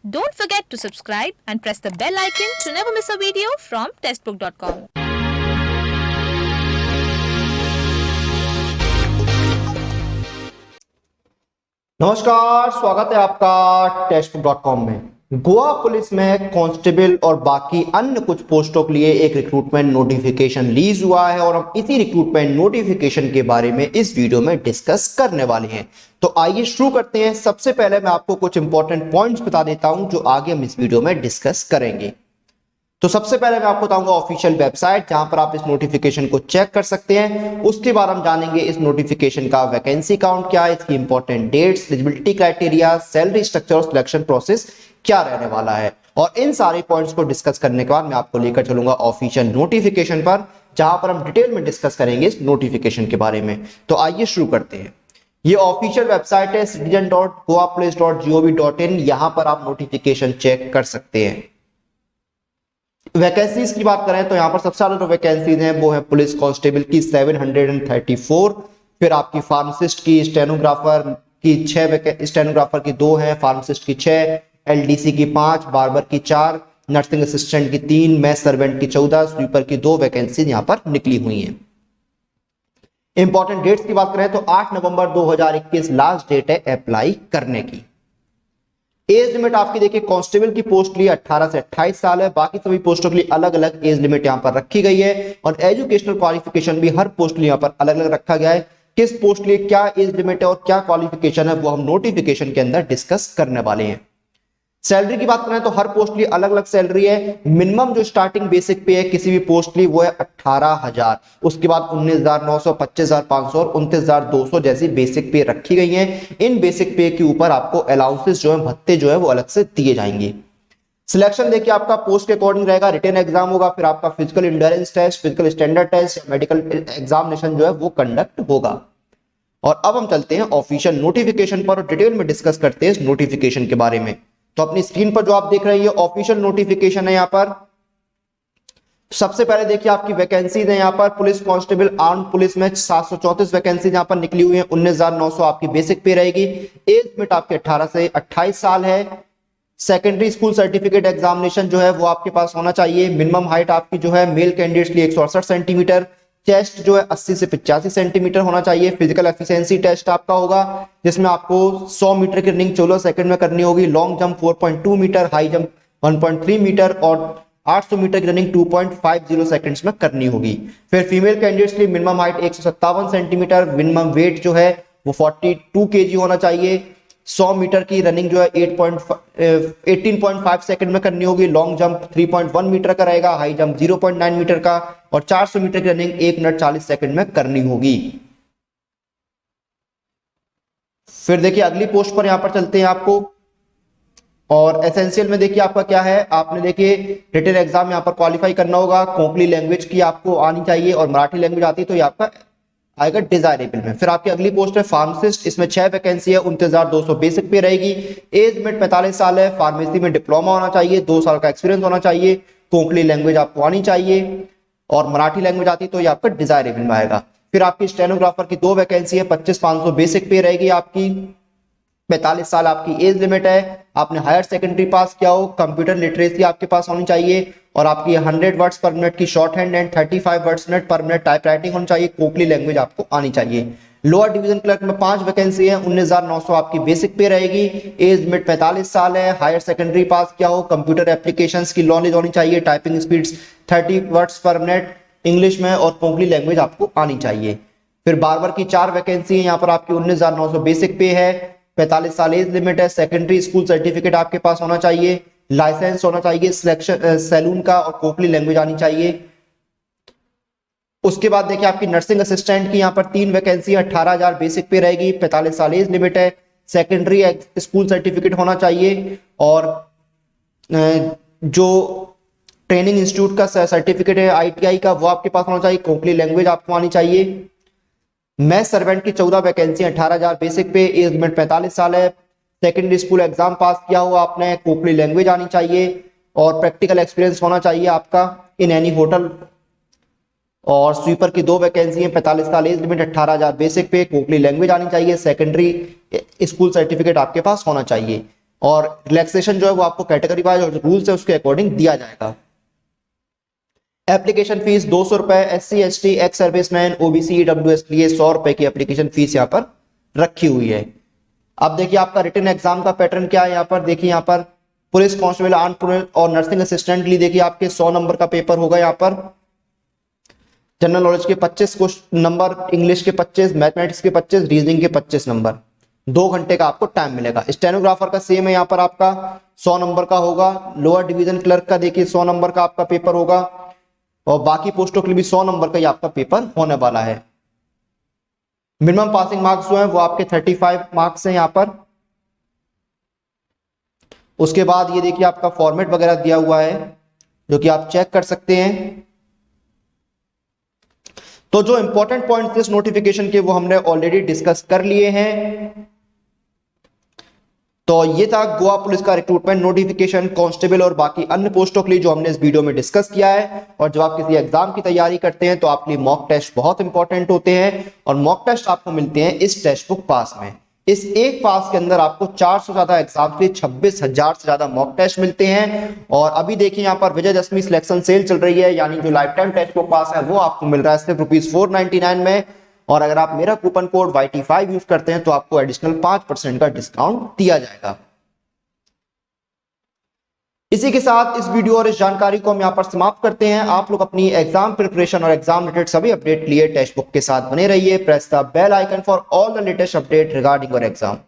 Don't forget to subscribe and press the bell icon to never miss a video from testbook.com. नमस्कार, स्वागत है आपका टेस्टबुक.com में। Goa police में कांस्टेबल और बाकी अन्य कुछ पोस्टों के लिए एक रिक्रूटमेंट नोटिफिकेशन रिलीज हुआ है और हम इसी रिक्रूटमेंट नोटिफिकेशन के बारे में इस वीडियो में डिस्कस करने वाले हैं। तो आइए शुरू करते हैं। सबसे पहले मैं आपको कुछ इंपॉर्टेंट पॉइंट्स बता देता हूं जो आगे हम इस वीडियो में डिस्कस करेंगे। तो सबसे पहले मैं आपको बताऊंगा ऑफिशियल वेबसाइट जहां पर आप इस नोटिफिकेशन को चेक कर सकते हैं। उसके बाद हम जानेंगे इस नोटिफिकेशन का वैकेंसी काउंट क्या है, इसकी important dates, eligibility criteria, salary structure और सिलेक्शन प्रोसेस क्या रहने वाला है। और इन सारे पॉइंट्स को डिस्कस करने के बाद मैं आपको लेकर चलूंगा ऑफिशियल नोटिफिकेशन पर, जहां पर हम डिटेल में डिस्कस करेंगे इस नोटिफिकेशन के बारे में। तो आइए शुरू करते हैं। ये ऑफिशियल वेबसाइट है citizen.goapolice.gov.in। यहां पर आप नोटिफिकेशन चेक कर सकते हैं। वैकेंसीज की बात करें तो यहाँ पर सबसे ज्यादा जो वैकेंसीज हैं वो है पुलिस कांस्टेबल की 734, फिर आपकी फार्मासिस्ट की, स्टेनोग्राफर की 6, स्टेनोग्राफर की 2 है, फार्मासिस्ट की 6, एलडीसी की 5, बार्बर की 4, नर्सिंग असिस्टेंट की 3, मैथ सर्वेंट की 14, स्वीपर की 2 वैकेंसीज यहाँ पर निकली हुई हैं। इंपॉर्टेंट डेट्स की बात करें तो 8 नवंबर 2021 लास्ट डेट है अप्लाई करने की। एज लिमिट आपकी देखिए कांस्टेबल की पोस्ट के लिए 18 से 28 साल है, बाकी सभी पोस्टों के लिए अलग अलग एज लिमिट यहां पर रखी गई है और एजुकेशनल क्वालिफिकेशन भी हर पोस्ट के लिए यहां पर अलग अलग रखा गया है। किस पोस्ट के लिए क्या एज लिमिट है और क्या क्वालिफिकेशन है वो हम नोटिफिकेशन के अंदर डिस्कस करने वाले हैं। सैलरी की बात करें तो हर पोस्ट के लिए अलग अलग सैलरी है। मिनिमम जो स्टार्टिंग बेसिक पे है किसी भी पोस्ट के लिए वो है 18,000, उसके बाद 19,900, 25,500 और 29,200 जैसी बेसिक पे रखी गई है। इन बेसिक पे के ऊपर आपको अलाउंसेस जो है, भत्ते जो है वो अलग से दिए जाएंगे। सिलेक्शन देखिए आपका पोस्ट के अकॉर्डिंग रहेगा। रिटन एग्जाम होगा, फिर आपका physical endurance test, physical standard test, medical examination जो है वो कंडक्ट होगा। और अब हम चलते हैं ऑफिशियल नोटिफिकेशन पर और डिटेल में डिस्कस करते हैं इस नोटिफिकेशन के बारे में। तो अपनी स्क्रीन पर जो आप देख रहे हैं ऑफिशियल नोटिफिकेशन है। यहां पर सबसे पहले देखिए आपकी वैकेंसीज है। यहां पर पुलिस कांस्टेबल आर्म पुलिस में 734 वैकेंसीज यहां पर निकली हुई है। 19,900 आपकी बेसिक पे रहेगी। एज लिमिट आपके 18 से 28 साल है। सेकेंडरी स्कूल सर्टिफिकेट एग्जामिनेशन जो है वो आपके पास होना चाहिए। मिनिमम हाइट आपकी जो है मेल कैंडिडेट्स के लिए 168 सेंटीमीटर, चेस्ट जो है 80 से 85 सेंटीमीटर होना चाहिए। फिजिकल एफिशिएंसी टेस्ट आपका होगा जिसमें आपको 100 मीटर की रनिंग 14 सेकंड में करनी होगी, long jump 4.2 metre, high jump 1.3 metre और 800 मीटर की रनिंग 2.50 सेकंड्स में करनी होगी। फिर फीमेल कैंडिडेट्स के लिए minimum height 157 centimetre, minimum weight जो है वो 42 केजी होना चाहिए। 100 मीटर की रनिंग जो है 18.5 सेकंड में करनी होगी, लॉन्ग जंप 3.1 मीटर का रहेगा, हाई जंप 0.9 मीटर का और 400 मीटर की रनिंग 1 मिनट 40 सेकंड में करनी होगी। फिर देखिए अगली पोस्ट पर यहां पर चलते हैं आपको। और एसेंशियल में देखिए आपका क्या है, आपने देखिए रिटन एग्जाम यहां पर क्वालिफाई करना होगा, कोंकणी लैंग्वेज की आपको आनी चाहिए और मराठी लैंग्वेज आती है तो ये आपका आएगा डिजायरेबल में। फिर आपकी अगली पोस्ट है फार्मासिस्ट, इसमें 6 वैकेंसी है। 29,200 बेसिक पे रहेगी। एज लिमिट 45 साल है। फार्मेसी में डिप्लोमा होना चाहिए, 2 साल का एक्सपीरियंस होना चाहिए, कोंकणी लैंग्वेज आपको आनी चाहिए और मराठी लैंग्वेज आती है तो ये आपका डिजायरेबल में आएगा। फिर आपकी स्टेनोग्राफर की 2 वैकेंसी है। 25,500 बेसिक पे रहेगी आपकी। 45 साल आपकी एज लिमिट है। आपने हायर सेकेंडरी पास किया हो, कंप्यूटर लिटरेसी आपके पास होनी चाहिए और आपकी 100 वर्ड्स पर मिनट की short hand and 35 words minute पर मिनट टाइप राइटिंग होनी चाहिए। कोंकणी लैंग्वेज आपको आनी चाहिए। लोअर डिवीजन क्लर्क में 5 वैकेंसी है। 19,900 आपकी बेसिक पे रहेगी। एज लिमिट 45 साल है। हायर सेकेंडरी पास किया हो, कंप्यूटर एप्लीकेशंस की नॉलेज होनी चाहिए, टाइपिंग स्पीड्स 30 वर्ड्स पर मिनट इंग्लिश में और कोंकणी लैंग्वेज आपको आनी चाहिए। फिर बार्बर की 4 वैकेंसी है। यहाँ पर आपकी 19,900 बेसिक पे है। 45 साल एज लिमिट है। सेकेंडरी स्कूल सर्टिफिकेट आपके पास होना चाहिए, लाइसेंस होना चाहिए सिलेक्शन सैलून का और कोंकणी लैंग्वेज आनी चाहिए। उसके बाद देखिए आपकी नर्सिंग असिस्टेंट की यहाँ पर 3 वैकेंसी है। 18,000 बेसिक पे रहेगी। 45 साल एज लिमिट है। सेकेंडरी स्कूल सर्टिफिकेट होना चाहिए और जो ट्रेनिंग इंस्टीट्यूट का सर्टिफिकेट है ITI का वो आपके पास होना चाहिए। कोंकणी लैंग्वेज आपको आनी चाहिए। मैथ सर्वेंट की 14 वैकेंसी, 18,000 बेसिक पे, एज लिमिट 45 साल है। सेकेंडरी स्कूल एग्जाम पास किया हुआ आपने, कोंकणी लैंग्वेज आनी चाहिए और प्रैक्टिकल एक्सपीरियंस होना चाहिए आपका इन एनी होटल। और स्वीपर की 2 वैकेंसी है। 45 साल एज लिमिट, 18,000 बेसिक पे, कोंकणी लैंग्वेज आनी चाहिए। सेकेंडरी स्कूल सर्टिफिकेट आपके पास होना चाहिए। और रिलैक्सेशन जो है वो आपको कैटेगरी वाइज और रूल्स है उसके अकॉर्डिंग दिया जाएगा। एप्लीकेशन फीस 200 रुपए, SC ST ex serviceman OBC EWS के लिए 100 रुपए की एप्लीकेशन फीस यहाँ पर रखी हुई है। अब देखिए आपका रिटन एग्जाम का पैटर्न क्या है। यहाँ पर देखिए, यहाँ पर पुलिस कांस्टेबल, आर्म्ड पुलिस और नर्सिंग असिस्टेंट के लिए देखिए आपके 100 नंबर का पेपर होगा। यहाँ पर जनरल नॉलेज के 25 नंबर, इंग्लिश के 25, मैथमेटिक्स के 25, रीजनिंग के 25 नंबर, 2 घंटे का आपको टाइम मिलेगा। स्टेनोग्राफर का सेम है, यहाँ पर आपका 100 नंबर का होगा। लोअर डिवीजन क्लर्क का देखिए 100 नंबर का आपका पेपर होगा और बाकी पोस्टों के लिए भी 100 नंबर का ही आपका पेपर होने वाला है। मिनिमम पासिंग मार्क्स जो है वो आपके 35 मार्क्स हैं यहाँ पर। उसके बाद ये देखिए आपका फॉर्मेट वगैरह दिया हुआ है जो कि आप चेक कर सकते हैं। तो जो इंपॉर्टेंट पॉइंट्स इस नोटिफिकेशन के वो हमने ऑलरेडी डिस्कस कर लिए हैं। तो ये था गोवा पुलिस का रिक्रूटमेंट नोटिफिकेशन, कांस्टेबल और बाकी अन्य पोस्टों के लिए जो हमने इस वीडियो में डिस्कस किया है। और जब आप किसी एग्जाम की तैयारी करते हैं तो आपके लिए मॉक टेस्ट बहुत इंपॉर्टेंट होते हैं और मॉक टेस्ट आपको मिलते हैं इस टेक्स्ट बुक पास में। इस एक पास के अंदर आपको 400 से ज्यादा एग्जाम के लिए 26,000 से ज्यादा मॉक टेस्ट मिलते हैं। और अभी देखिए यहाँ पर विजयदशमी सिलेक्शन सेल चल रही है, यानी जो लाइफ टाइम टेक्स्ट बुक पास है वो आपको मिल रहा है सिर्फ ₹499 में। और अगर आप मेरा कूपन कोड YT5 यूज करते हैं तो आपको एडिशनल 5% का डिस्काउंट दिया जाएगा। इसी के साथ इस वीडियो और इस जानकारी को हम यहाँ पर समाप्त करते हैं। आप लोग अपनी एग्जाम प्रिपरेशन और एग्जाम रिलेटेड सभी अपडेट लिए टेक्स्ट बुक के साथ बने रहिए। Press the bell icon for all the latest update regarding your exam.